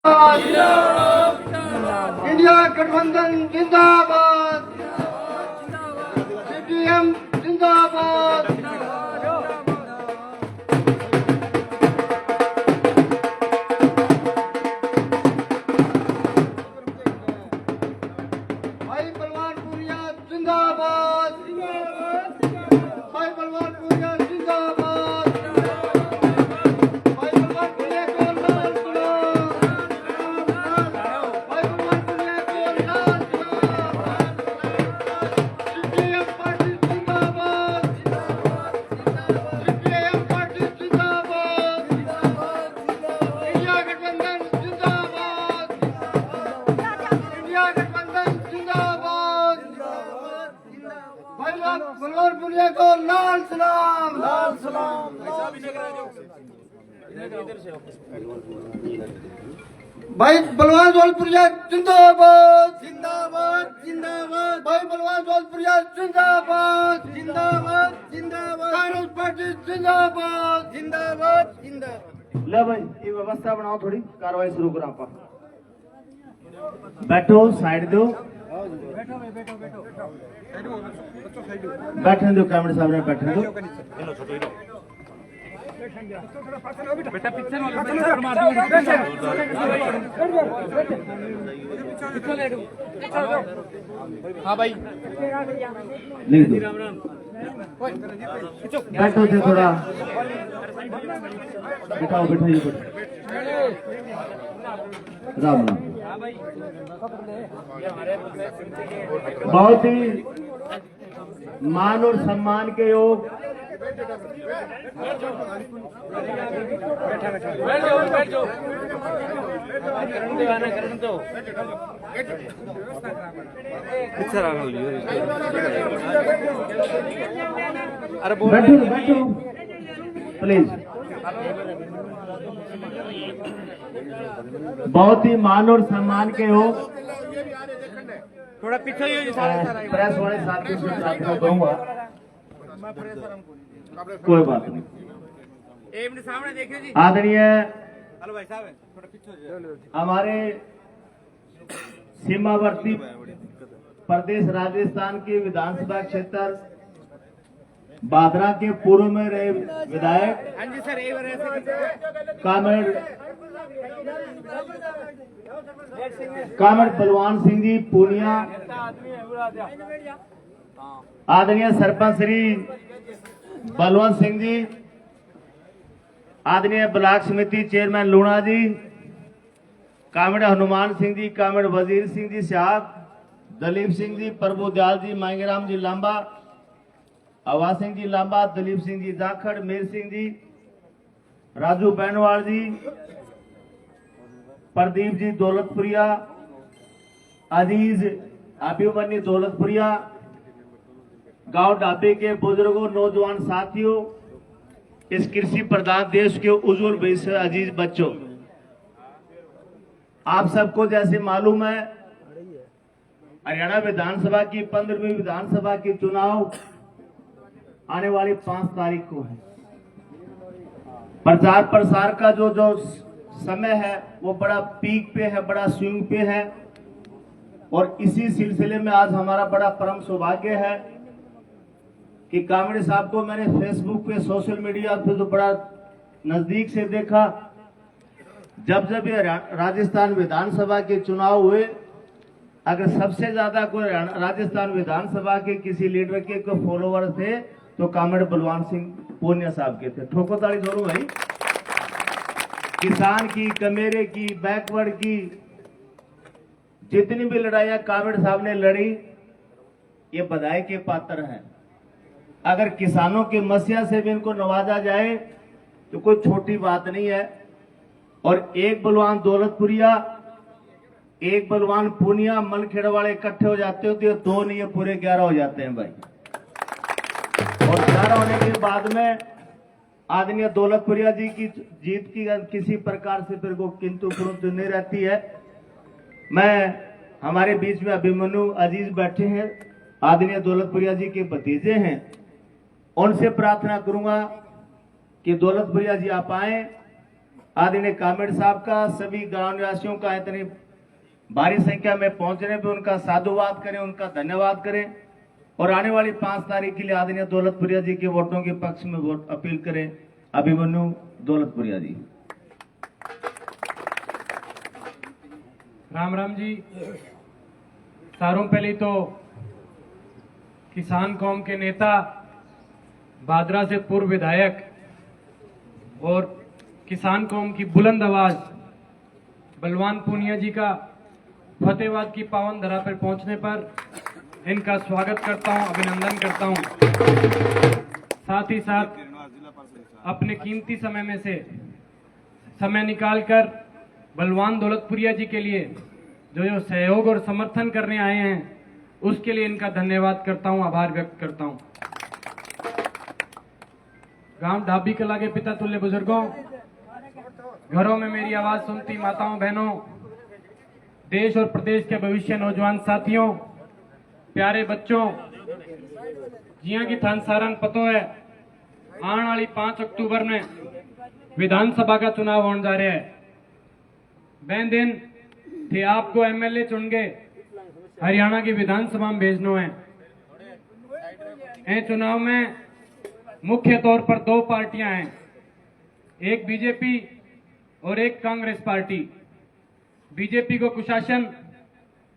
India गठबंधन जिंदाबाद, CPM जिंदाबाद। भाई बलवानपुरिया जिंदाबाद, भाई बलवानपुरिया जिंदाबाद, भाई बलवानपुरिया को लाल गुलाब, भाई बलवानपुरिया को लाल गुलाब। सीपीएम पार्टी जिंदाबाद, सीपीएम पार्टी जिंदाबाद, इंडिया गठबंधन जिंदाबाद, इंडिया गठबंधन जिंदाबाद। भाई बलवानपुरिया को लाल सलाम, लाल सलाम। भाई बलवान जोधपुरिया जिंदाबाद, जिंदाबाद, जिंदाबाद। भाई बलवान जोधपुरिया जिंदाबाद, जिंदाबाद, जिंदाबाद। कांग्रेस पार्टी जिंदाबाद, जिंदाबाद, जिंदाबाद। ले भाई ये व्यवस्था बनाओ, थोड़ी कार्रवाई शुरू करो। आप बैठो, साइड दो, बैठने दो, कैमरे सामने बैठने दो। हाँ भाई लिख दो, बैठो थे थोड़ा, बिठाओ, बैठो, ये बैठो। राम राम। बहुत ही मान और सम्मान के योग बैठो, बैठो प्लीज। बहुत ही मान और सम्मान के हो, थोड़ा पीछे ही हो प्रेस वाले साथियों से प्रार्थना करूंगा, कोई बात नहीं। सामने देखिए जी। आदरणीय हेलो भाई साहब, थोड़ा पीछे हमारे सीमावर्ती प्रदेश राजस्थान के विधानसभा क्षेत्र बादरा के पूर्व में रहे विधायक हाँ जी सर, एक बार ऐसे कामेड़ बलवान सिंह जी पूनिया, आदरणीय सरपंच श्री बलवंत सिंह जी, आदरणीय ब्लॉक समिति चेयरमैन लूणा जी, कामेड़ हनुमान सिंह जी, कामेड़ वजीर सिंह जी सियाग, दलीप सिंह जी, प्रभु दयाल जी, मांगेराम जी लांबा, आवाज सिंह जी लांबा, दलीप सिंह जी जाखड़, मीर सिंह जी, राजू बैनवाल जी, प्रदीप जी दौलतपुरिया, अजीज अभिमन्यु दौलतपुरिया, गांव ढाबे के बुजुर्गों, नौजवान साथियों, इस कृषि प्रधान देश के उज्जवल भविष्य अजीज बच्चों, आप सबको जैसे मालूम है हरियाणा विधानसभा की 15वीं विधानसभा की चुनाव आने वाली 5 तारीख को है। प्रचार प्रसार का जो समय है वो बड़ा पीक पे है, बड़ा स्विंग पे है, और इसी सिलसिले में आज हमारा बड़ा परम सौभाग्य है कि कामेड़ साहब को मैंने फेसबुक पे, सोशल मीडिया पे तो बड़ा नजदीक से देखा। जब जब ये राजस्थान विधानसभा के चुनाव हुए, अगर सबसे ज्यादा कोई राजस्थान विधानसभा के किसी लीडर के को फॉलोवर थे तो कामेड़ बलवान सिंह पूनिया साहब के थे। ठोको ताली जोड़ो भाई। किसान की, कमेरे की, बैकवर्ड की जितनी भी लड़ाइयां कामेड़ साहब ने लड़ी, ये बधाई के पात्र हैं। अगर किसानों की मसीहा से भी इनको नवाजा जाए तो कोई छोटी बात नहीं है। और एक बलवान दौलतपुरिया, एक बलवान पूनिया, मनखेड़ वाले इकट्ठे हो जाते हो तो 2 नहीं, पूरे 11 हो जाते हैं भाई। और 11 होने के बाद में आदरणीय दौलतपुरिया जी की जीत की किसी प्रकार से फिर को किंतु परंतु नहीं रहती है। मैं, हमारे बीच में अभिमन्यु अजीज बैठे हैं, आदरणीय दौलतपुरिया जी के भतीजे हैं, उनसे प्रार्थना करूंगा कि दौलतपुरिया जी आप आए, आदरणीय कामेड़ साहब का, सभी गांव निवासियों का इतनी भारी संख्या में पहुंचने पे उनका साधुवाद करें, उनका धन्यवाद करें और आने वाली 5 तारीख के लिए आदरणीय दौलतपुरिया जी के वोटों के पक्ष में वोट अपील करें। अभिमन्यु दौलतपुरिया जी। राम राम जी। सारों पहले तो किसान कौम के नेता, भादरा से पूर्व विधायक और किसान कौम की बुलंद आवाज बलवान पूनिया जी का फतेहाबाद की पावन धरा पर पहुंचने पर इनका स्वागत करता हूं, अभिनंदन करता हूं। साथ ही साथ अपने कीमती समय में से समय निकालकर बलवान दौलतपुरिया जी के लिए जो सहयोग और समर्थन करने आए हैं, उसके लिए इनका धन्यवाद करता हूं, आभार व्यक्त करता हूं। गांव ढाबी कला के पिता तुल्य बुजुर्गों, घरों में मेरी आवाज सुनती माताओं बहनों, देश और प्रदेश के भविष्य नौजवान साथियों, प्यारे बच्चों, जिया की थान सारन पतो है आने वाली 5 अक्टूबर में विधानसभा का चुनाव होने जा रहा है। बैन दिन थे आपको एमएलए चुन के हरियाणा की विधानसभा में भेजनो है। इन चुनाव में मुख्य तौर पर 2 पार्टियां हैं, एक बीजेपी और एक कांग्रेस पार्टी। बीजेपी को कुशासन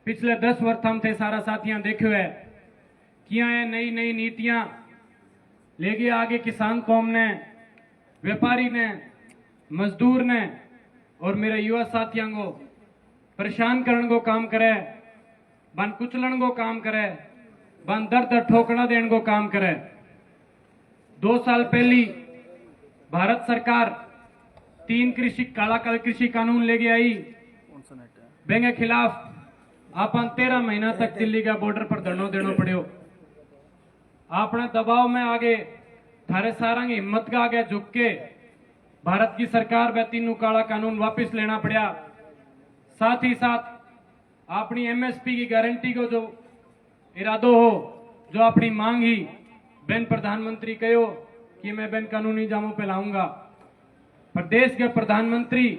पिछले 10 वर्ष हम थे सारा साथियां देखो है, किया है नई नई नीतियां लेके आगे किसान कौम ने, व्यापारी ने, मजदूर ने और मेरे युवा साथियों को परेशान करने को काम करे, बन कुचलन को काम करे, बन दर दर ठोकना देने को काम करे। 2 साल पहली भारत सरकार 3 काला कृषि कानून लेके आई, बेंगे खिलाफ आपन 13 महीना तक दिल्ली का बॉर्डर पर धरना देना पड़ो। आपने दबाव में आगे थारे सारा की हिम्मत का आगे झुक के भारत की सरकार व 3 काला कानून वापस लेना पड़ा। साथ ही साथ अपनी एमएसपी की गारंटी को जो इरादो हो, जो अपनी मांग ही बेन प्रधानमंत्री कहो कि मैं बेन कानूनी जामों पे लाऊंगा, पर देश के प्रधानमंत्री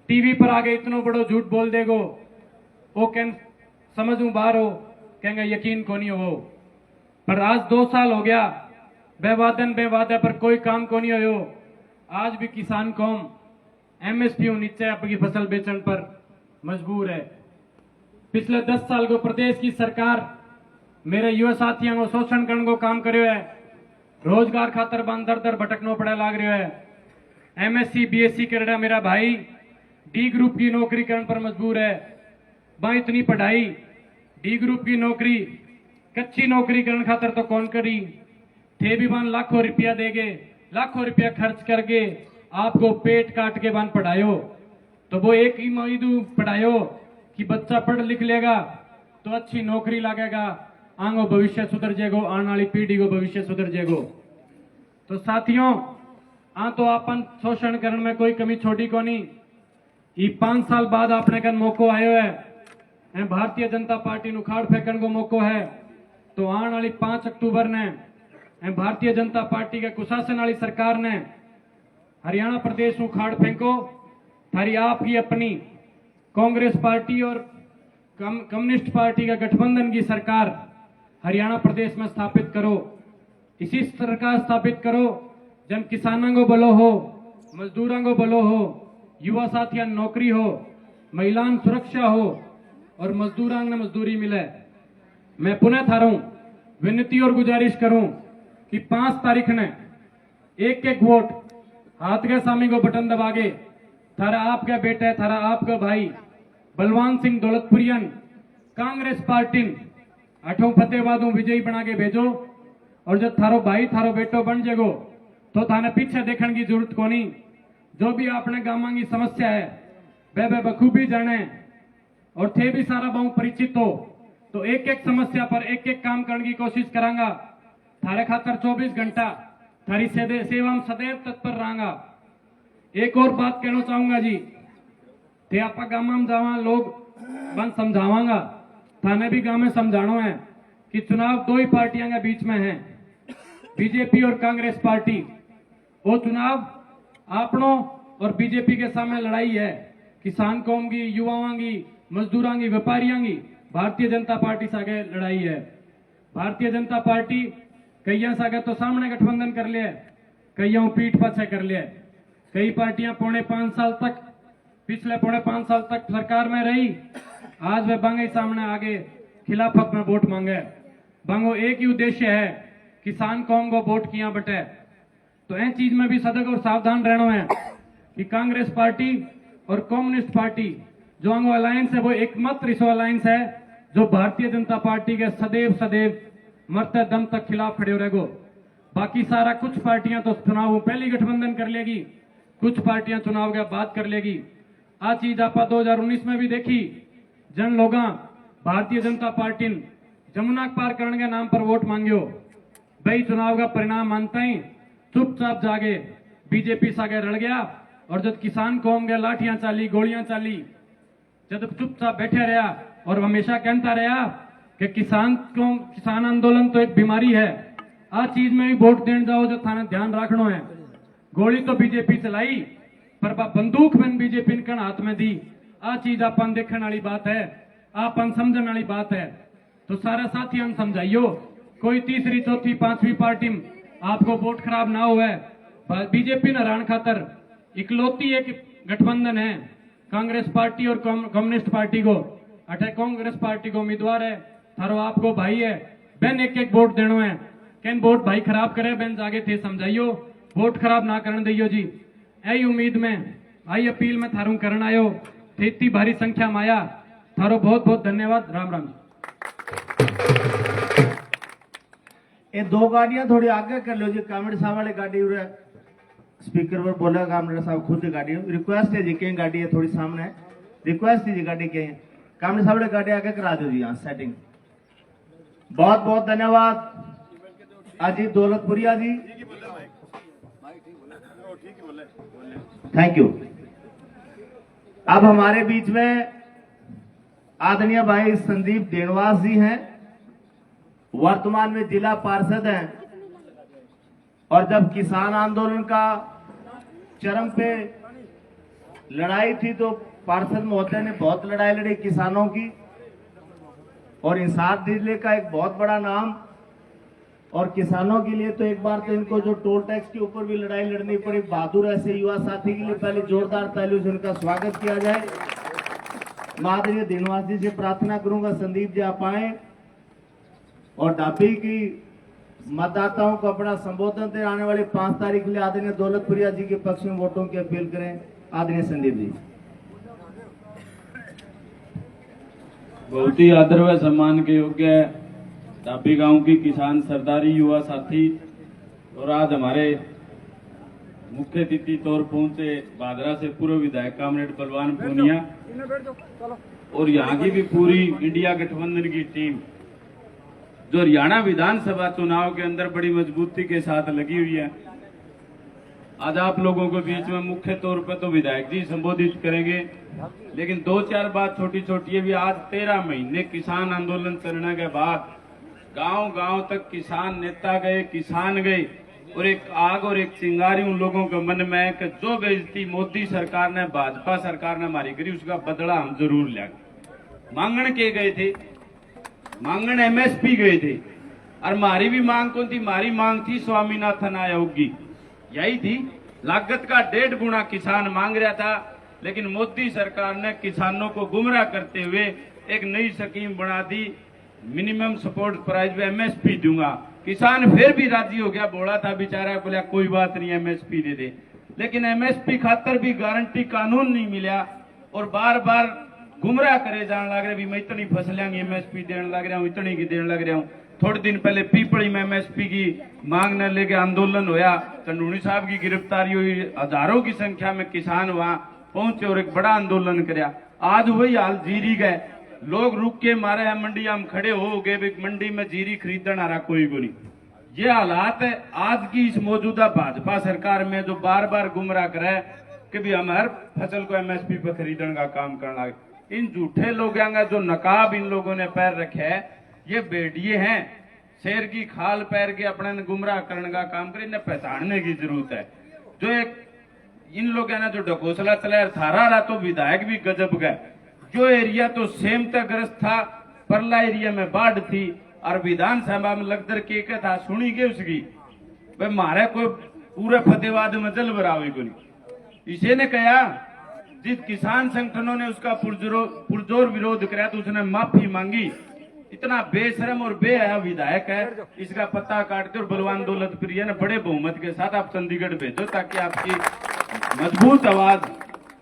टीवी पर आगे इतना बड़ो झूठ बोल देगो, वो कह समझू बाहर हो, कहेंगे यकीन को नहीं हो। पर आज 2 साल हो गया, बेवादे पर कोई काम को नहीं हो। आज भी किसान कौम एमएसपी नीचे अपनी फसल बेचने पर मजबूर है। पिछले 10 साल को प्रदेश की सरकार मेरे युवा साथियों को शोषण करने को काम करो है, रोजगार खातर बंद दर दर भटकनो पड़ा लाग रहा है। एमएससी बीएससी कर मेरा भाई डी ग्रुप की नौकरी करने पर मजबूर है। वहां इतनी पढ़ाई, डी ग्रुप की नौकरी, कच्ची नौकरी करने खातर तो कौन करी थे भी बन लाखों रुपया देगे, लाखों रुपया खर्च करके आपको पेट काट के बन पढ़ायो, तो वो एक ही उम्मीद पढ़ायो कि बच्चा पढ़ लिख लेगा तो अच्छी नौकरी लगेगा, आंगो भविष्य सुधर जाएगो, आने वाली पीढ़ी को भविष्य सुधर जाएगो। तो साथियों, तो अपन शोषण करने में कोई कमी छोटी को नहीं। ये 5 साल बाद आपने कन मौको आयो है, भारतीय जनता पार्टी नु खाड़ फेंकने को मौको है। तो आने वाली 5 अक्टूबर ने भारतीय जनता पार्टी के कुशासन वाली सरकार ने हरियाणा प्रदेश में खाड़ फेंको, थारी आप ही अपनी कांग्रेस पार्टी और कम्युनिस्ट पार्टी का गठबंधन की सरकार हरियाणा प्रदेश में स्थापित करो। इसी सरकार स्थापित करो जन किसानों को बलो हो, मजदूरों को बलो हो, युवा साथियों नौकरी हो, महिलाओं सुरक्षा हो और मजदूरों ने मजदूरी मिले। मैं पुनः थारूं विनती और गुजारिश करूं कि 5 तारीख ने एक वोट हाथ के सामी को बटन दबागे थारा आपका बेटा, थारा आपका भाई बलवान सिंह दौलतपुरियन कांग्रेस पार्टी 8 फतेहाबाद विजयी बना के भेजो। और जब थारो भाई थारो बेटो बन जागो तो थाने पीछे देखने की जरूरत को नहीं। जो भी आपने गांव की समस्या है वे बखूबी जाने और थे भी सारा बहु परिचित हो, तो एक समस्या पर एक काम करने की कोशिश करांगा। थारे खातर 24 घंटा थारी सेवा में सदैव तत्पर रहूंगा। एक और बात कहना चाहूंगा जी, थे आप गांव में जावा लोग बन समझावांगा, थाने भी गांव में समझाना है कि चुनाव 2 ही पार्टियां के बीच में है, बीजेपी और कांग्रेस पार्टी। वो चुनाव आपनो और बीजेपी के सामने लड़ाई है। किसान कौम की, युवाओं की, मजदूरों की, व्यापारियों की भारतीय जनता पार्टी से आगे लड़ाई है। भारतीय जनता पार्टी कईया से आगे तो सामने गठबंधन कर लिया, कईयों पीठ पाछे कर लिया। कई पार्टियां पिछले पौने 5 साल तक सरकार में रही, आज वे बांगे सामने आगे खिलाफत में वोट मांगे। बांगो एक ही उद्देश्य है, किसान कौम को वोट किया बटे। तो इन चीज में भी सतर्क और सावधान रहना है कि कांग्रेस पार्टी और कम्युनिस्ट पार्टी जो आंगो अलायंस है, वो एकमात्र इस अलायंस है जो भारतीय जनता पार्टी के सदैव मरते दम तक खिलाफ खड़े हो रहेगो। बाकी सारा कुछ पार्टियां तो चुनाव पहले गठबंधन कर लेगी, कुछ पार्टियां चुनाव के बाद कर लेगी। आ चीज आप 2019 में भी देखी, जन लोग भारतीय जनता पार्टी जमुना पार करने के नाम पर वोट मांगियो, भाई चुनाव का परिणाम मानते ही चुपचाप जागे बीजेपी से आगे रड़ गया। और जब किसान कौम के लाठियां चाली, गोलियां चाली, जब चुपचाप बैठे रहा और हमेशा कहता रहा कि किसान आंदोलन तो एक बीमारी है। आ चीज में भी वोट देने जाओ जो थाने ध्यान रखना है। गोली तो बीजेपी चलाई पर बंदूक में बीजेपी ने हाथ में दी। आ चीज अपन देखने वाली बात है, अपन समझने वाली बात है। तो सारा साथी हम समझाइयो, कोई तीसरी चौथी पांचवी पार्टी में आपको वोट खराब ना हुआ। बीजेपी ने रान खातर इकलौती एक गठबंधन है कांग्रेस पार्टी और कम्युनिस्ट पार्टी को। अठे कांग्रेस पार्टी को उम्मीदवार है, थारो आपको भाई है, बेन एक वोट देनो है। कैन वोट भाई खराब करे, बेन जागे थे समझाइयो, वोट खराब ना करने दियो जी। यही उम्मीद में आई अपील में थारू करन आयो, थे इतनी भारी संख्या में आया, थारो बहुत बहुत धन्यवाद। राम राम जी। ये 2 गाड़ियां थोड़ी आगे कर लो जी। कामेड़ साहब वाली गाड़ी उरे स्पीकर पर बोला, कामेड़ साहब खुद गाड़ी रिक्वेस्ट है जी, कहीं गाड़ी है थोड़ी सामने रिक्वेस्ट है जी, गाड़ी कहीं कामेड़ साहब वाली गाड़ी आगे करा दो जी। यहाँ सेटिंग बहुत बहुत धन्यवाद अजीत दौलतपुरिया जी, थैंक यू। अब हमारे बीच में आदरणीय भाई संदीप देनवास जी हैं, वर्तमान में जिला पार्षद हैं। और जब किसान आंदोलन का चरम पे लड़ाई थी तो पार्षद महोदय ने बहुत लड़ाई लड़ी किसानों की, और इंसाफ जिले का एक बहुत बड़ा नाम। और किसानों के लिए तो एक बार तो इनको जो टोल टैक्स के ऊपर भी लड़ाई लड़नी पड़ी। बहादुर ऐसे युवा साथी के लिए पहले जोरदार तालियों से उनका स्वागत किया जाए। मैं आदरणीय देनवास जी से प्रार्थना करूंगा संदीप जी आप आए और डाबी की मतदाताओं को अपना संबोधन दे। आने वाली 5 तारीख के लिए आदरणीय दौलतपुरिया जी के पक्ष में वोटों की अपील करें। आदरणीय संदीप जी। बहुत ही आदर व सम्मान के योग्य डाबी गांव की किसान सरदारी युवा साथी, और आज हमारे मुख्य अतिथि तौर पहुंचे भादरा से पूर्व विधायक कामरेड बलवान पूनिया और यहाँ की भी पूरी इंडिया गठबंधन की टीम जो हरियाणा विधानसभा चुनाव के अंदर बड़ी मजबूती के साथ लगी हुई है। आज आप लोगों के बीच में मुख्य तौर पर तो विधायक जी संबोधित करेंगे, लेकिन 2-4 बात छोटी छोटी है भी। आज 13 महीने किसान आंदोलन चलने के बाद गांव गांव तक किसान नेता गए, किसान गए, और एक आग और एक चिंगारी उन लोगों के मन में है कि जो बेइज्जती मोदी सरकार ने, भाजपा सरकार ने हमारी करी, उसका बदला हम जरूर लेंगे। मांगण के गए थे, मांगण एमएसपी गए थे, और हमारी भी मांग कौन थी? हमारी मांग थी स्वामीनाथन आयोग की, यही थी। लागत का 1.5 गुना किसान मांग रहा था, लेकिन मोदी सरकार ने किसानों को गुमराह करते हुए एक नई स्कीम बना दी, मिनिमम सपोर्ट प्राइस पे एमएसपी दूंगा। किसान फिर भी राजी हो गया, बोला था बेचारा, बोला कोई बात नहीं एमएसपी दे दे। लेकिन एमएसपी खातर भी गारंटी कानून नहीं मिला, और बार बार गुमराह करे जाने लग रहे भी मैं इतनी फसलें एमएसपी देने लग रहा हूँ, इतनी की देने लग रहा हूँ। थोड़े दिन पहले पीपली में एमएसपी की मांग न लेके आंदोलन होया, चंदूनी साहब की गिरफ्तारी हुई, हजारों की संख्या में किसान वहां पहुंचे और एक बड़ा आंदोलन कराया। आज वही हाल जीरी गए, लोग रुक के मारे हैं, मंडिया में खड़े हो गए, मंडी में जीरी खरीदने आ रहा कोई को नहीं। ये हालात है आज की इस मौजूदा भाजपा सरकार में, जो बार बार गुमराह करे कि भी हम हर फसल को एमएसपी पर खरीदने का काम करना है। इन झूठे लोगों का जो नकाब इन लोगों ने पैर रखे है, ये बेड़िए हैं, शेर की खाल पैर के अपने गुमराह करने का काम करे। इन्हें पहचानने की जरूरत है। जो एक इन लोगों ने जो ढकोसला चलाया थारा रहा तो विधायक भी गजब गए। जो एरिया तो सेम ग्रस्त था, परला एरिया में बाढ़ थी और विधानसभा में लगदर के था सुनी गई उसकी भाई मारे कोई पूरे फतेहबाद में जल भरावे को नहीं। इसे ने कहा जिस किसान संगठनों ने उसका पुरजोर विरोध कराया तो उसने माफी मांगी। इतना बेशरम और बेहया विधायक है, इसका पत्ता काटते और बलवान दौलत प्रिय ने बड़े बहुमत के साथ आप चंडीगढ़ भेजो ताकि आपकी मजबूत आवाज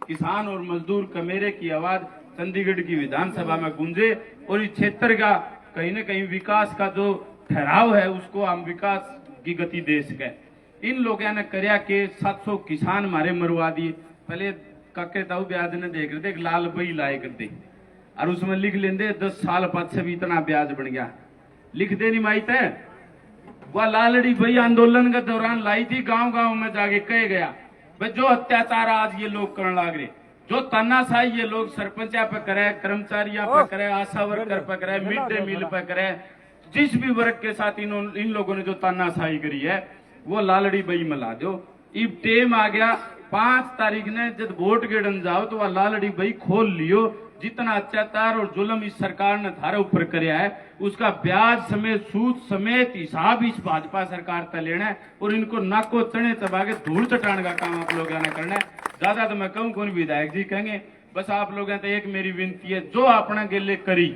किसान और मजदूर कमेरे की आवाज चंडीगढ़ की विधानसभा में गूंजे और इस क्षेत्र का कहीं न कहीं विकास का जो ठहराव है उसको हम विकास की गति दे सके। इन लोगों ने करया के 700 किसान मारे मरवा दिए। पहले काके ताऊ ब्याज ने देख रहे थे एक लाल बही लाए करते और उसमें लिख लेंदे 10 साल बाद से भी इतना ब्याज बन गया। लिख दे नहीं माइत है वह लालड़ी बही आंदोलन के दौरान लाई थी, गांव गांव में जाके कह गया भाई जो अत्याचार आज ये लोग करने लग रहे, जो तानाशाही ये लोग सरपंचा पे करे, कर्मचारियों पे करे, आशा वर्कर पे करे, मिड डे मील पे करे, जिस भी वर्ग के साथ इन लोगों ने जो तानाशाही करी है वो लालड़ी बही में ला दो। इब टेम आ गया 5 तारीख ने जब वोट गिरन जाओ तो वह लालड़ी बही खोल लियो। जितना अत्याचार और जुल्म इस सरकार ने थारे ऊपर कराया है उसका ब्याज समेत सूद समेत हिसाब इस भाजपा सरकार का लेना है और इनको नाको चने चबा के धूल चटाने का काम आप लोगों ने करना है। ज्यादा तो मैं कहूँ कौन विधायक जी कहेंगे, बस आप लोगों ने एक मेरी विनती है जो अपना गेले करी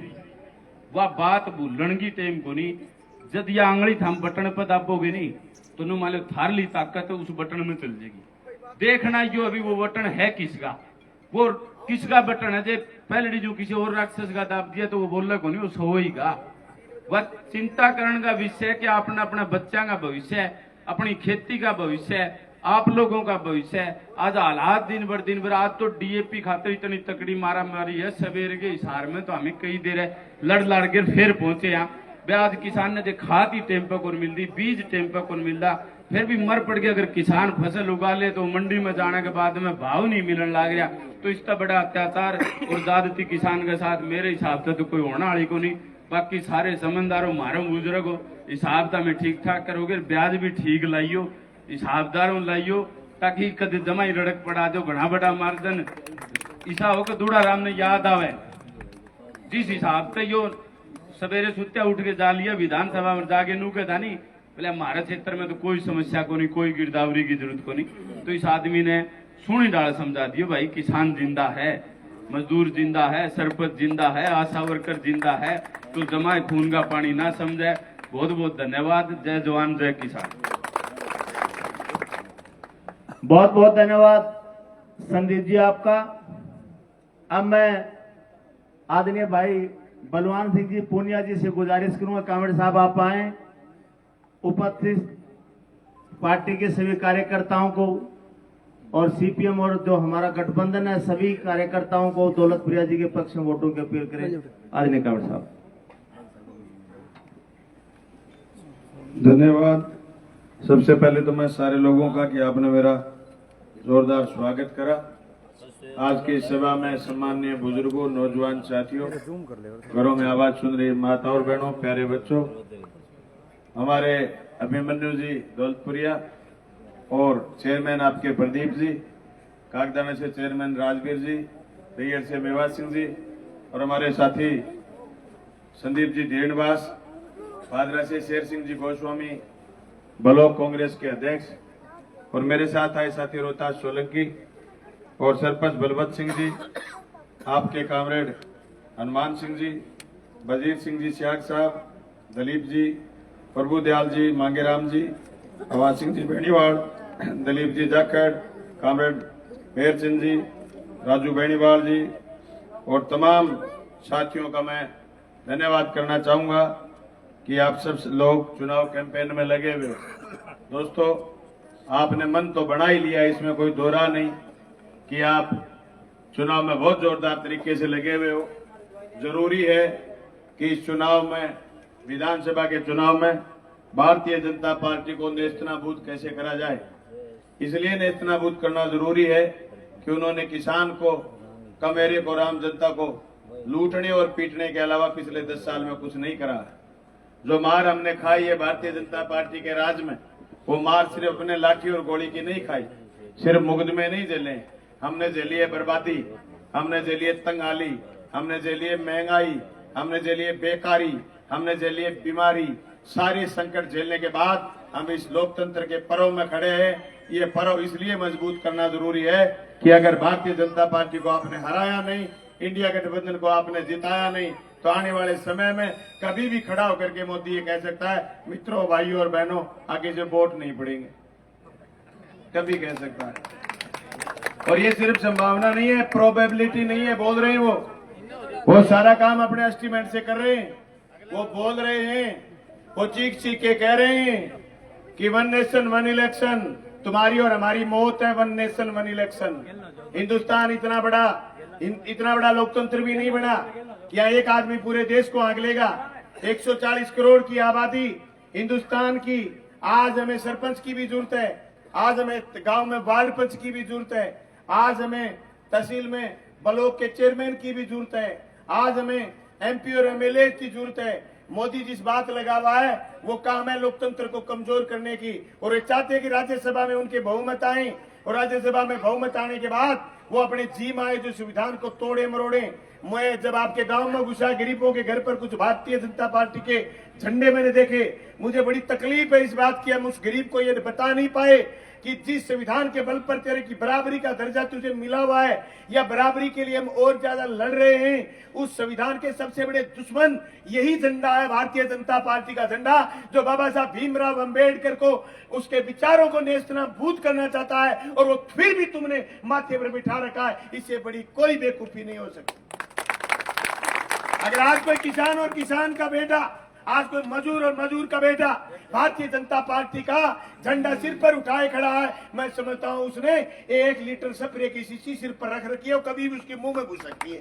वह बात भूलन की टेम को नहीं। जब यह आंगली थम बटन पर दाबोगे नहीं तो नु मान लो थार ली ताकत उस बटन में चल जाएगी। देखना यो अभी वो बटन है किसका, वो किसका बटन है। जे पहले जो किसी और राक्षस का दाब दिया तो वो बोल को नहीं वो सोएगा। वह चिंता करने का विषय है कि अपना अपना बच्चा का भविष्य है, अपनी खेती का भविष्य है, आप लोगों का भविष्य है। आज हालात दिन भर आज तो डीएपी खातिर इतनी तकड़ी मारा मारी है सवेरे के हिसार में तो हमें कई देर है लड़ के फिर पहुंचे यहाँ। ब्याज किसान ने जो खाद ही टेम पर कौन मिलती, बीज टेम पर कौन मिलता, फिर भी मर पड़ गया। अगर किसान फसल उगा ले तो मंडी में जाने के बाद में भाव नहीं मिलने लग गया तो इसका बड़ा अत्याचार और ज्यादती किसान के साथ मेरे हिसाब से तो कोई होना वाली को नहीं। बाकी सारे समझदारों मारो बुजुर्ग हो हिसाब तो में ठीक ठाक करोगे, ब्याज भी ठीक लाइयो, हिसाबदारों लाइयो ताकि कद जमा ही रड़क पड़ा दो घना बड़ा मार्जन ऐसा हो कि दूड़ा राम ने याद आवे। जिस हिसाब से यो सवेरे सुत्या उठ के जा लिया विधानसभा में जाके नू के था नहीं बोले हमारे क्षेत्र में तो कोई समस्या को नहीं, कोई गिरदावरी की जरूरत को नहीं। तो इस आदमी ने सुनी डाल समझा दियो भाई किसान जिंदा है, मजदूर जिंदा है, सरपंच जिंदा है, आशा वर्कर जिंदा है, तो जमाए खून का पानी ना समझे। बहुत बहुत धन्यवाद। जय जवान जय किसान। बहुत बहुत धन्यवाद संदीप जी आपका। अब मैं आदरणीय भाई बलवान सिंह जी पूनिया जी से गुजारिश करूंगा कामरेड साहब आप आए। उपस्थित पार्टी के सभी कार्यकर्ताओं को और सीपीएम और जो हमारा गठबंधन है सभी कार्यकर्ताओं को दौलत प्रिया जी के पक्ष में वोटों की अपील करें। आदरणीय कामरेड साहब। धन्यवाद। सबसे पहले तो मैं सारे लोगों का कि आपने मेरा जोरदार स्वागत करा। आज की सभा में सम्माननीय बुजुर्गों, नौजवान साथियों, घरों में आवाज सुन रही माताओं और बहनों, प्यारे बच्चों, हमारे अभिमन्यु जी दौलतपुरिया और चेयरमैन आपके प्रदीप जी, कागदाना से चेयरमैन राजवीर जी, रैयर से मेवा सिंह जी और हमारे साथी संदीप जी ढेरवास, पादरा से शेर सिंह जी गोस्वामी, ब्लॉक कांग्रेस के अध्यक्ष, और मेरे साथ आए साथी रोहतास सोलंकी और सरपंच बलवंत सिंह जी, आपके कामरेड हनुमान सिंह जी, वजीर सिंह जी सियाग साहब, दलीप जी, प्रभु दयाल जी, मांगेराम जी, आवाज सिंह जी बेनीवाल, दलीप जी जाखड़, कामरेड मेहरचंद जी, राजू बेनीवाल जी और तमाम साथियों का मैं धन्यवाद करना चाहूंगा कि आप सब लोग चुनाव कैंपेन में लगे हुए हो। दोस्तों, आपने मन तो बना ही लिया, इसमें कोई दो राह नहीं कि आप चुनाव में बहुत जोरदार तरीके से लगे हुए हो। जरूरी है कि इस चुनाव में, विधानसभा के चुनाव में, भारतीय जनता पार्टी को नेस्तनाबूद कैसे करा जाए। इसलिए नेस्तनाबूद करना जरूरी है कि उन्होंने किसान को, कमेरे को, राम जनता को लूटने और पीटने के अलावा पिछले 10 साल में कुछ नहीं करा। जो मार हमने खाई है भारतीय जनता पार्टी के राज में, वो मार सिर्फ अपने लाठी और गोली की नहीं खाई, सिर्फ मुकदमे नहीं झेले, हमने झेली है बर्बादी, हमने झेली है तंगाली, हमने झेली है महंगाई, हमने झेली है बेकारी, हमने झेली है बीमारी। सारे संकट झेलने के बाद हम इस लोकतंत्र के पर्व में खड़े हैं। ये पर्व इसलिए मजबूत करना जरूरी है कि अगर भारतीय जनता पार्टी को आपने हराया नहीं, इंडिया गठबंधन को आपने जिताया नहीं, तो आने वाले समय में कभी भी खड़ा होकर के मोदी ये कह सकता है, मित्रों, भाइयों और बहनों, आगे से वोट नहीं पड़ेंगे, कभी कह सकता है। और ये सिर्फ संभावना नहीं है, प्रोबेबिलिटी नहीं है, बोल रहे हैं वो सारा काम अपने एस्टीमेट से कर रहे हैं, वो बोल रहे हैं, वो चीख चीख के कह रहे हैं कि 1 नेशन 1 इलेक्शन, तुम्हारी और हमारी मौत है 1 नेशन 1 इलेक्शन। हिंदुस्तान इतना बड़ा लोकतंत्र भी नहीं बना कि यहाँ एक आदमी पूरे देश को आंक लेगा। 140 करोड़ की आबादी हिंदुस्तान की, आज हमें सरपंच की भी जरूरत है, आज हमें गांव में वार्ड पंच की भी जरूरत है, आज हमें तहसील में ब्लॉक के चेयरमैन की भी जरूरत है, आज हमें MP और MLA की जरूरत है। मोदी जिस बात लगा हुआ है वो काम है लोकतंत्र को कमजोर करने की, और वे चाहते हैं कि राज्यसभा में उनके बहुमत आए, और राज्यसभा में बहुमत आने के बाद वो अपने जी माए जो संविधान को तोड़े मरोड़े। मैं जब आपके गांव में घुसा, गरीबों के घर पर कुछ भारतीय जनता पार्टी के झंडे मैंने देखे, मुझे बड़ी तकलीफ है इस बात की। हम उस गरीब को ये बता नहीं पाए कि जिस संविधान के बल पर तेरे की बराबरी का दर्जा तुझे मिला हुआ है, या बराबरी के लिए हम और ज्यादा लड़ रहे हैं, उस संविधान के सबसे बड़े दुश्मन यही झंडा है, भारतीय जनता पार्टी का झंडा, जो बाबा साहब भीमराव अंबेडकर को, उसके विचारों को नेस्तनाबूद करना चाहता है, और वो फिर भी तुमने माथे पर बिठा रखा है। इससे बड़ी कोई बेवकूफी नहीं हो सकती। अगर आज कोई किसान और किसान का बेटा, आज कोई मजदूर और मजदूर का बेटा भारतीय जनता पार्टी का झंडा सिर पर उठाए खड़ा है, मैं समझता हूं उसने 1 लीटर स्प्रे की शीशी सिर पर रख रखी है, कभी भी उसके मुंह में घुस सकती है।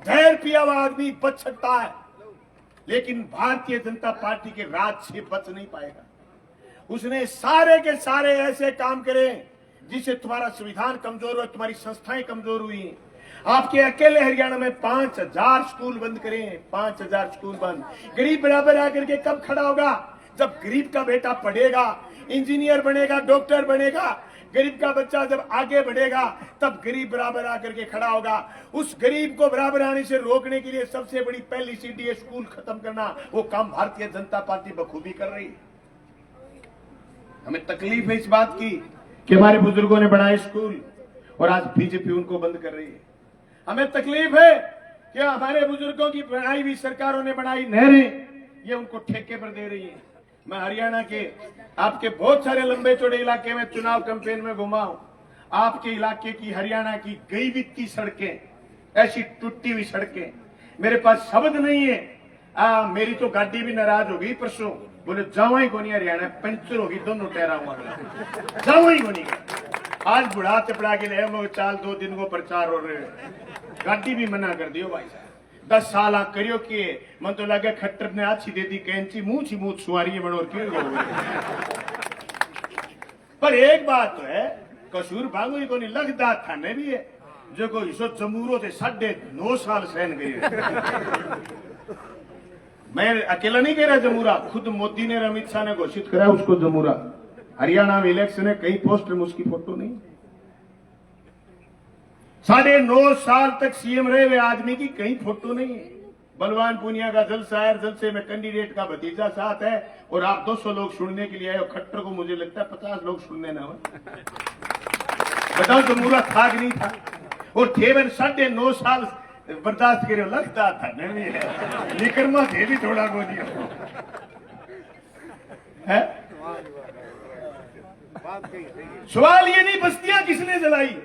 जहर पिया हुआ आदमी बच सकता है, लेकिन भारतीय जनता पार्टी के राज से बच नहीं पाएगा। उसने सारे के सारे ऐसे काम करे जिससे तुम्हारा संविधान कमजोर हुआ, तुम्हारी संस्थाएं कमजोर हुई। आपके अकेले हरियाणा में 5000 स्कूल बंद करें, 5000 स्कूल बंद। गरीब बराबर आकर के कब खड़ा होगा? जब गरीब का बेटा पढ़ेगा, इंजीनियर बनेगा, डॉक्टर बनेगा। गरीब का बच्चा जब आगे बढ़ेगा तब गरीब बराबर आकर के खड़ा होगा। उस गरीब को बराबर आने से रोकने के लिए सबसे बड़ी पहली सीढ़ी है स्कूल खत्म करना। वो काम भारतीय जनता पार्टी बखूबी कर रही है। हमें तकलीफ है इस बात की कि हमारे बुजुर्गों ने बनाए स्कूल और आज बीजेपी उनको बंद कर रही है। हमें तकलीफ है कि हमारे बुजुर्गों की बनाई हुई सरकारों ने बनाई नहरें, ये उनको ठेके पर दे रही है। मैं हरियाणा के आपके बहुत सारे लंबे चौड़े इलाके में चुनाव कैंपेन में घुमा हूं। आपके इलाके की, हरियाणा की गई बीती सड़कें, ऐसी टूटी हुई सड़कें, मेरे पास शब्द नहीं है। मेरी तो गाड़ी भी नाराज हो गई परसों, बोले जावा ही कोनी हरियाणा, पंचर होगी दोनों टहरा हुआ, जावा ही कोनी। आज बुढ़ा चपड़ा के लिए वो चाल 2 दिन को प्रचार हो रहे, गाड़ी भी मना कर दियो भाई साहब। 10 साल करियो किए, मन तो लगे खट्टर ने अच्छी दे दी कैंची, मुंह ची मुंह सुवारी बड़ो पर एक बात तो है, कसूर भागो ही कोनी लगदा थाने भी है जो को हिस्सो जमूरो थे 9.5 साल सहन गए। मैं अकेला नहीं कह रहा जमूरा, खुद मोदी ने, अमित शाह ने घोषित करा उसको जमूरा। हरियाणा में इलेक्शन है, कई पोस्टर में उसकी फोटो नहीं। 9.5 साल तक सीएम रहे हुए आदमी की कहीं फोटो नहीं है। बलवान पूनिया का जलसा है, जलसे में कैंडिडेट का भतीजा साथ है, और आप 200 लोग सुनने के लिए आए हो। खट्टर को मुझे लगता है 50 लोग सुनने ना हो। बताओ जमूरा था कि नहीं था? और थे मैंने 9.5 साल बर्दाश्त करे, लगता था नहीं है, निकरमा थे भी थोड़ा गोदी है। सवाल ये नहीं बस्तियां किसने जलाई,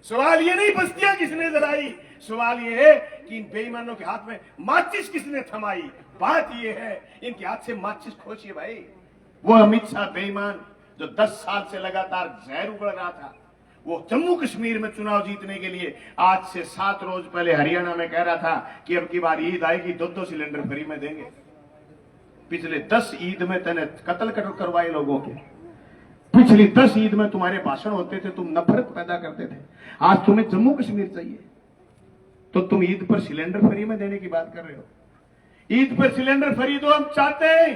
सवाल ये नहीं बस्तियां किसने जलाई, सवाल ये है कि इन बेईमानों के हाथ में माचिस किसने थमाई। बात ये है इनके हाथ से माचिस खोजिए भाई। वो अमित शाह बेईमान जो 10 साल से लगातार जहर उगल रहा था, वो जम्मू कश्मीर में चुनाव जीतने के लिए आज से 7 रोज पहले हरियाणा में कह रहा था कि अब की बार ईद आएगी 2-2 सिलेंडर फ्री में देंगे। पिछले 10 ईद में तने कत्ल करवाए लोगों के, पिछली 10 ईद में तुम्हारे भाषण होते थे, तुम नफरत पैदा करते थे। आज तुम्हें जम्मू कश्मीर चाहिए तो तुम ईद पर सिलेंडर फ्री में देने की बात कर रहे हो। ईद पर सिलेंडर फ्री दो हम चाहते हैं,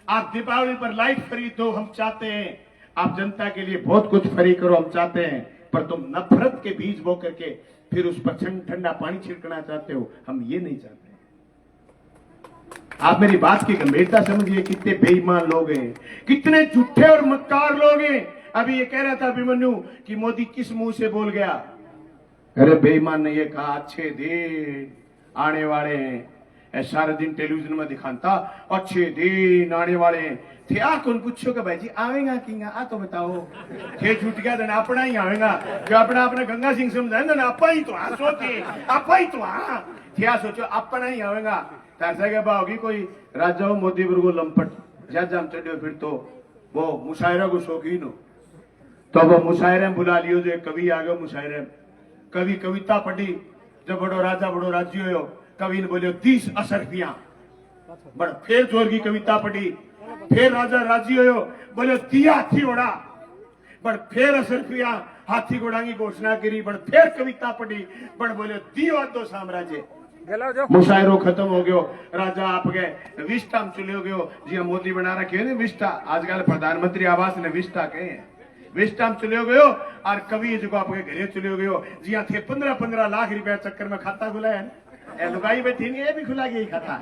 आप दीपावली पर लाइट फ्री दो हम चाहते हैं, आप जनता के लिए बहुत कुछ फ्री करो, हम चाहते हैं, पर तुम नफरत के बीज बो करके फिर उस पर ठंडा पानी छिड़कना चाहते हो, हम ये नहीं चाहते। आप मेरी बात की गंभीरता समझिए, कितने बेईमान लोग हैं, कितने झूठे और मक्कार लोग हैं। अभी ये कह रहा था अभिमन्यु कि मोदी किस मुंह से बोल गया। अरे बेईमान ने ये कहा अच्छे दिन आने वाले हैं, सारे दिन टेलीविजन में दिखाता अच्छे दिन आने वाले हैं। थे आ कौन पूछो कि भाई जी आवेगा किंगा आ तो बताओ। थे छूट गया तो अपना ही आवेगा, जो अपना अपना गंगा सिंह समझाए ना आपा ही तो आ सोचे, आपा ही तो आ थे आ सोचो अपना ही आवेगा। ऐसा क्या होगी कोई राजा हो मोदी वर्गो लंपट जम चढ़ो, फिर तो वो मुशायरा को शौकीन हो तो वो मुशायरे में बुला लियो, जो कवि आ गयो मुशायरे में, कवि कविता पढ़ी, जब बड़ो राजा बड़ो राज्य हो, कवि ने बोलियो 30 असरफिया, बड़ फिर जोर की कविता पढ़ी, फिर राजा राजी हो बोलियो 30 हाथी घोड़ा, बड़ फिर असरफिया हाथी घोड़ा की घोषणा करी, बड़ फिर कविता पढ़ी, बड़ बोलियो दियो दो साम्राज्य। मुशायरो खत्म हो गयो, राजा आप गए विस्टा में चले गयो, जी मोदी बना रखे है विस्टा, आजकल प्रधानमंत्री आवास ने विस्टा कहे हैं, विस्टा में चले गयो और कवि जो आपके घरे चले गयो, जी थे 15-15 लाख रुपया चक्कर में खाता खुला है, लुगाई बैठी नहीं, ये भी खुला गई खाता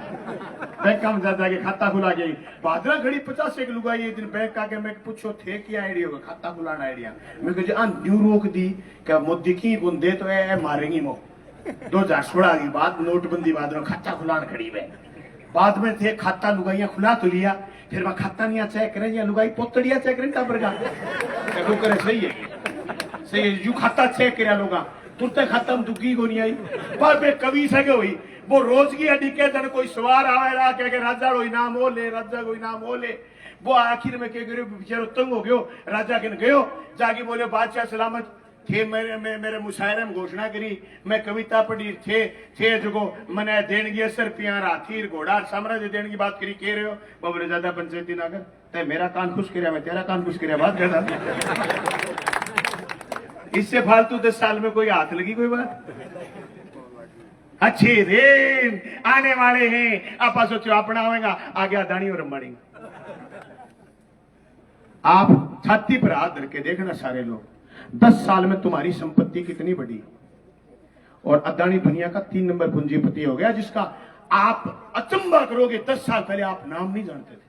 बैंक में जा जाके खाता खुला गई। भादरा घड़ी 50 एक लुगाई एक दिन बैंक आके मैं पूछो थे क्या आइडिया होगा खाता खुलाना आइडिया, मैं कहा न्यू रोक दी क्या मोदी की गुन दे तो है मारेंगी मो 2016 की बात, नोटबंदी बाद में खाता खुलान खड़ी है, बाद में थे खाता लुगाइया खुला तो लिया, फिर वहां खाता नहीं चेक करें या लुगाई पोतड़िया चेक करें टाबर का करे सही है यू खाता चेक कर लोग तुरते खाता में दुखी को नहीं आई, पर कवि सके हुई वो रोज की अडी के दिन कोई सवार आवे रहा कह के राजा को इनाम हो ले, राजा को इनाम हो ले, वो आखिर में क्या करे बेचारो तंग हो गयो, राजा के गयो जाके बोले बादशाह सलामत थे, मेरे मुशायरे में घोषणा करी, मैं कविता पढ़ी थे जो मैंने देणगी 80 रुपया हाथी घोड़ा साम्राज्य देने की बात करी, कह रहे हो बाबरे ज्यादा पंचायती ना कर, ते मेरा कान खुश कर मैं तेरा कान खुश कर बात करता इससे फालतू 10 साल में कोई हाथ लगी कोई बात। अच्छे दिन आने वाले हैं, आप सोचो अपना आवेगा आगे अदानी और अंबानी। आप छाती पर हाथ धर के देखना सारे लोग, 10 साल में तुम्हारी संपत्ति कितनी बढ़ी, और अदानी दुनिया का 3 नंबर पूंजीपति हो गया, जिसका आप अचंभा करोगे 10 साल पहले आप नाम नहीं जानते थे।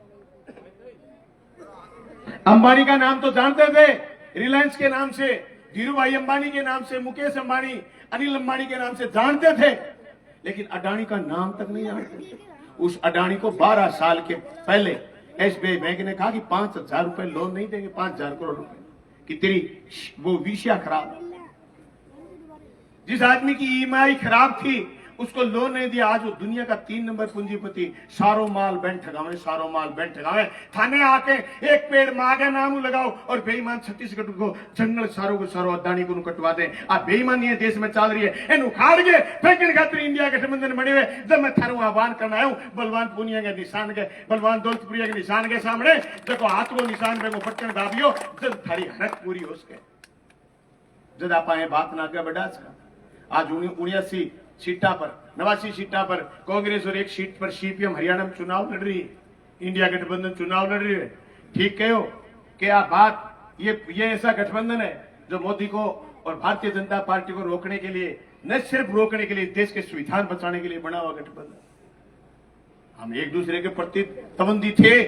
अंबानी का नाम तो जानते थे रिलायंस के नाम से, धीरू भाई अंबानी के नाम से, मुकेश अंबानी अनिल अंबानी के नाम से जानते थे, लेकिन अडानी का नाम तक नहीं जानते। उस अडानी को 12 साल के पहले एसबीआई बैंक ने कहा कि 5,000 रुपए लोन नहीं देंगे, 5,000 करोड़ रुपए कि तेरी वो विषया खराब। जिस आदमी की ईएमआई खराब थी उसको लोन नहीं दिया, आज वो दुनिया का 3 नंबर पूंजीपति, सारो माल बैंक ठगावे, सारो माल बैंक ठगावे, थाने आके एक पेड़ मांगे नाम लगाओ और बेईमान छत्तीसगढ़ को जंगल सारो को सारो अदानी को कटवा दे। आप बेईमानी है देश में चल रही है, इन उखाड़ के फेंकने खातिर इंडिया गठबंधन बने हुए। जब मैं थारू आह्वान करना आया हूं बलवान पूनिया के निशान के, बलवान दौलतपुरिया के निशान के सामने देखो हाथ को निशान पे वो बटन दाबियो, जब थारी हरत पूरी हो सके जब आप आए बात ना के बड़ा। आज 79 सीटा पर 89 सीटा पर कांग्रेस और 1 सीट पर सीपीएम हरियाणा में चुनाव लड़ रही है, इंडिया गठबंधन चुनाव लड़ रही है। ठीक कहो क्या बात, ये ऐसा गठबंधन है जो मोदी को और भारतीय जनता पार्टी को रोकने के लिए, न सिर्फ रोकने के लिए, देश के संविधान बचाने के लिए बना हुआ गठबंधन। हम एक दूसरे के प्रति तबंदी थे,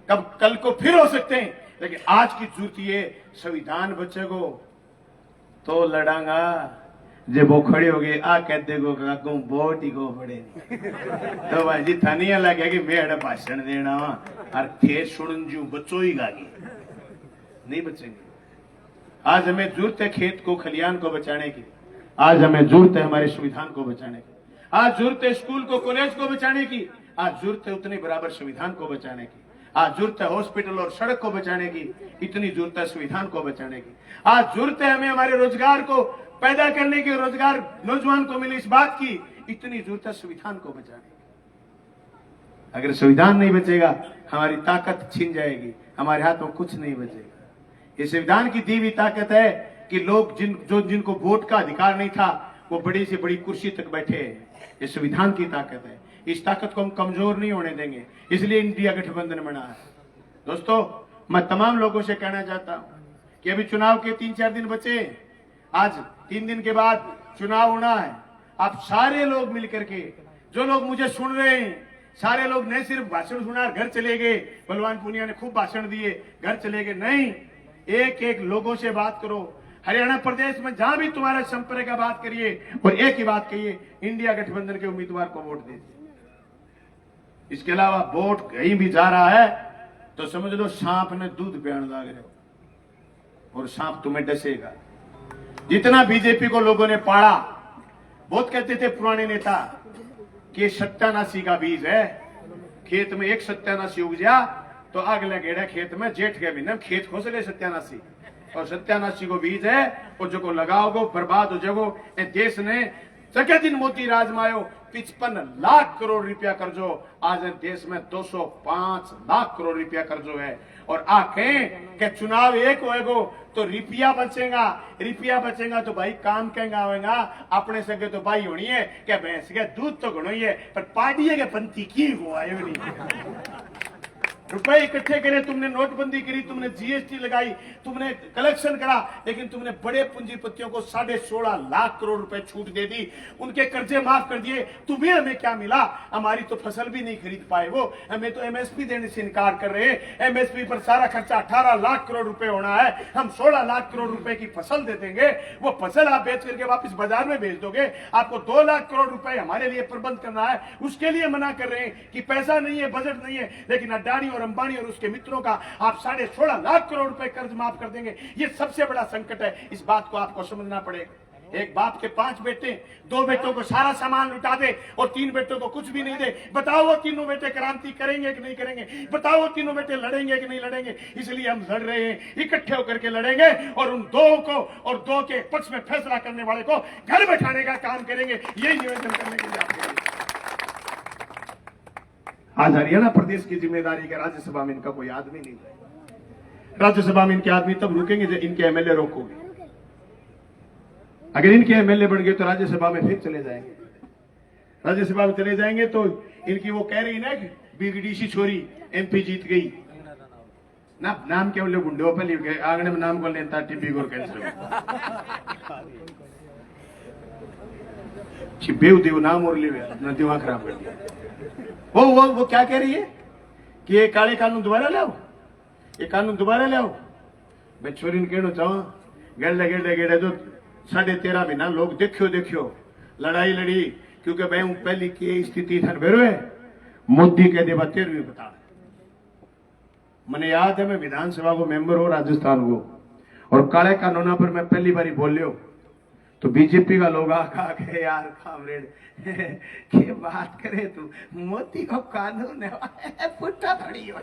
कब कल को फिर हो सकते हैं, लेकिन आज की जरूरत ये संविधान बचेगो तो लड़ांगा। जब वो खड़े हो गए आ कहते गो काकू वोट ही को पड़े तो भाई जी थानिया लगे कि मैं अड़ा भाषण देना वा और थे सुन जू बचो ही गागी नहीं बचेंगे। आज हमें जरूरत है खेत को खलियान को बचाने की, आज हमें जरूरत है हमारे संविधान को बचाने की, आज जरूरत है स्कूल को कॉलेज को बचाने की, आज जरूरत है उतने बराबर संविधान को बचाने की, आज जरूरत है हॉस्पिटल और सड़क को बचाने की, इतनी जरूरत है संविधान को बचाने की। आज जरूरत है हमें हमारे रोजगार को पैदा करने की, रोजगार नौजवान को मिले इस बात की, इतनी जरूरत है संविधान को बचाने की। अगर संविधान नहीं बचेगा हमारी ताकत छिन जाएगी, हमारे हाथ में कुछ नहीं बचेगा। ये संविधान की दी हुई ताकत है कि लोग जिनको वोट का अधिकार नहीं था वो बड़ी से बड़ी कुर्सी तक बैठे हैं। ये संविधान की ताकत है, इस ताकत को हम कमजोर नहीं होने देंगे, इसलिए इंडिया गठबंधन बना है। दोस्तों मैं तमाम लोगों से कहना चाहता हूं कि अभी चुनाव के 3-4 दिन बचे। आज 3 दिन के बाद चुनाव होना है। आप सारे लोग मिलकर के, जो लोग मुझे सुन रहे हैं, सारे लोग नहीं सिर्फ भाषण सुना घर चले गए, बलवान पूनिया ने खूब भाषण दिए घर चले गए, नहीं, एक एक लोगों से बात करो। हरियाणा प्रदेश में जहां भी तुम्हारा संपर्क है बात करिए और एक ही बात कहिए, इंडिया गठबंधन के उम्मीदवार को वोट दीजिए। इसके अलावा वोट कहीं भी जा रहा है तो समझ लो सांप ने दूध पियान लग रहे हो और सांप तुम्हें डसेगा। जितना बीजेपी को लोगों ने पाड़ा, बहुत कहते थे पुराने नेता कि सत्यानाशी का बीज है, खेत में एक सत्यानाशी उग जा तो आग लगेगा खेत में, जेठ के महीने खेत खोस ले सत्यानाशी, और सत्यानाशी को बीज है और जो को लगाओगे बर्बाद हो जाओगे। देश ने जगह दिन मोदी राज में आयो 55 लाख करोड़ रुपया कर्जो, आज देश में 205 लाख करोड़ रुपया कर्जो है। और आके के चुनाव एक होएगो तो रुपया बचेगा तो भाई काम कहेंगा होगा, अपने संगे तो भाई होनी है क्या, भैंस के दूध तो घणो ही है पर पार्टी के पंथी की हुआ है नहीं। रुपए इकट्ठे करे, तुमने नोटबंदी करी, तुमने जीएसटी लगाई, तुमने कलेक्शन करा, लेकिन तुमने बड़े पूंजीपतियों को 16.5 लाख करोड़ रुपए छूट दे दी, उनके कर्जे माफ कर दिए। तुम्हें हमें क्या मिला? हमारी तो फसल भी नहीं खरीद पाए वो, हमें तो एमएसपी देने से इनकार कर रहे हैं। एमएसपी पर सारा खर्चा 18 लाख करोड़ रुपए होना है, हम 16 लाख करोड़ रुपए की फसल दे देंगे, वो फसल आप बेच करके वापस बाजार में भेज दोगे। आपको 2 लाख करोड़ रुपए हमारे लिए प्रबंध करना है, उसके लिए मना कर रहे हैं कि पैसा नहीं है, बजट नहीं है, लेकिन अडानी और अंबानी और उसके मित्रों का आप 16.5 लाख करोड़ रुपए कर्ज माफ कर देंगे। ये सबसे बड़ा संकट है, इस बात को आपको समझना पड़ेगा। एक बाप के 5 बेटे, 2 बेटों को सारा सामान लुटा दे और 3 बेटों को कुछ भी नहीं दे, बताओ वो तीनों बेटे क्रांति करेंगे कि नहीं करेंगे? बताओ वो तीनों बेटे लड़ेंगे कि नहीं लड़ेंगे? इसलिए हम लड़ रहे हैं, इकट्ठे होकर के लड़ेंगे और उन 2 को और 2 के पक्ष में फैसला करने वाले को घर बैठाने का काम करेंगे। यही निवेदन करने के लिए आपके आज हरियाणा प्रदेश की जिम्मेदारी का राज्यसभा में इनका कोई आदमी नहीं है। राज्यसभा में इनके आदमी तब रुकेंगे जब इनके एमएलए रोकोगे। अगर इनके एमएलए बन गए तो राज्यसभा में फिर चले जाएंगे। राज्यसभा में चले जाएंगे तो इनकी वो कह रही ना कि बीगडीसी छोरी एमपी जीत गई ना, नाम क्या बोले गुंडे पे आंगने में नाम को लेता टीबी और कैंसर बेव देव नाम और ले दिमाग खराब कर दिया। वो क्या कह रही है कि ये काले कानून दोबारा लाओ, ये कानून दोबारा लाओ। मैं छोरी ने कहना चाहूं गेड़े गेड़े गेड़े जो 13.5 महीना लोग देखियो लड़ाई लड़ी, क्योंकि भाई पहली की स्थिति था बेरो मोदी कह दे 13वीं बता। मैंने याद है मैं विधानसभा को मेंबर हो राजस्थान को, और काले कानूना पर मैं पहली बारी बोलियो तो बीजेपी का लोग आके यार कामरेड के बात करे तू, मोदी को कानून है पुट्टा थोड़ी हो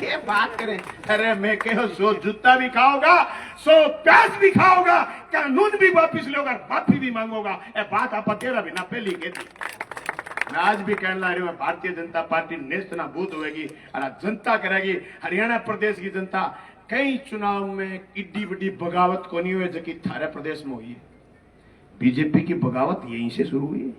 के बात करे। अरे मैं कहो 100 जूता भी खाओगा, 100 प्याज भी खाओगा, कानून भी वापिस लोगा, माफी भी मांगोगा। ए बात आप तेरा बिना पहली कहती। मैं आज भी कहने ला रही हूँ, भारतीय जनता पार्टी नेस्त नाबूद होगी और जनता करेगी। हरियाणा प्रदेश की जनता कई चुनाव में इड्डी बड़ी बगावत को नहीं हुई जो कि थारे प्रदेश में हुई है। बीजेपी की बगावत यहीं से शुरू हुई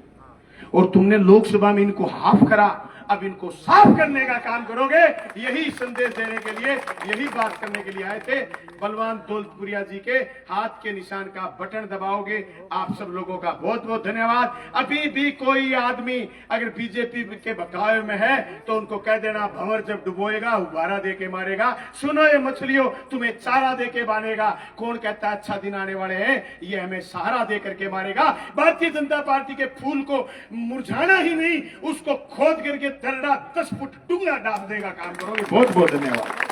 और तुमने लोकसभा में इनको हाफ करा, अब इनको साफ करने का काम करोगे। यही संदेश देने के लिए, यही बात करने के लिए आए थे। बलवान दौलतपुरिया जी के हाथ के निशान का बटन दबाओगे। आप सब लोगों का बहुत बहुत धन्यवाद। अभी भी कोई आदमी अगर बीजेपी के बकावे में है तो उनको कह देना भंवर जब डुबोएगा उबारा दे के मारेगा। सुनो ये मछलियों, तुम्हें चारा दे के बांधेगा। कौन कहता है अच्छा दिन आने वाले हैं, ये हमें सहारा दे करके मारेगा। भारतीय जनता पार्टी के फूल को मुरझाना ही नहीं, उसको खोद करके 10 फुट डूंगा डाल देगा काम करोगे। बहुत बहुत धन्यवाद।